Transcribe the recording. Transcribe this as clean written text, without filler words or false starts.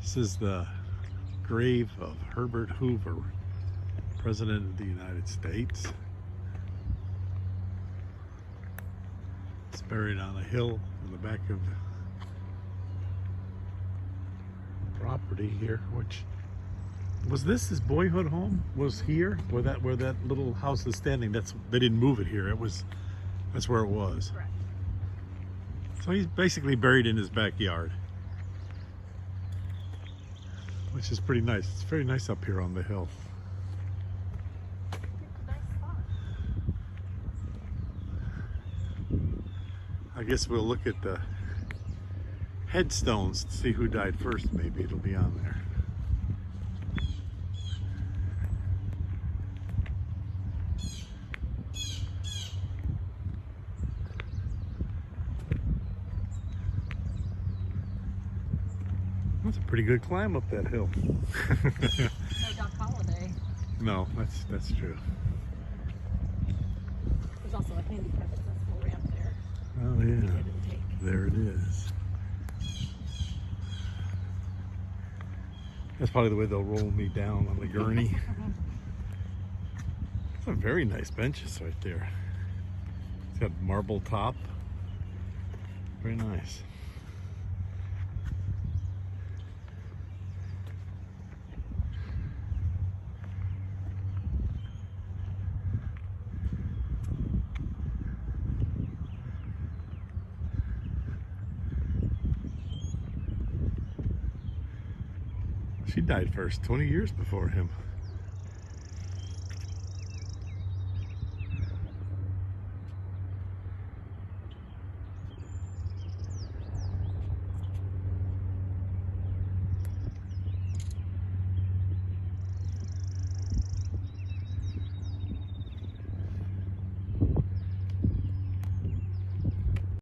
This is the grave of Herbert Hoover, President of the United States. It's buried on a hill in the back of the property here. Which was this his boyhood home? Was here where that little house is standing? They didn't move it here. That's where it was. Correct. So he's basically buried in his backyard, which is pretty nice. It's very nice up here on the hill. It's a nice spot. I guess we'll look at the headstones to see who died first. Maybe it'll be on there. That's a pretty good climb up that hill. No Doc Holliday. No, that's true. There's also a handicap accessible ramp there. Oh We yeah, didn't take. there it is. That's probably the way they'll roll me down on the gurney. Some very nice benches right there. It's got marble top. Very nice. She died first, 20 years before him.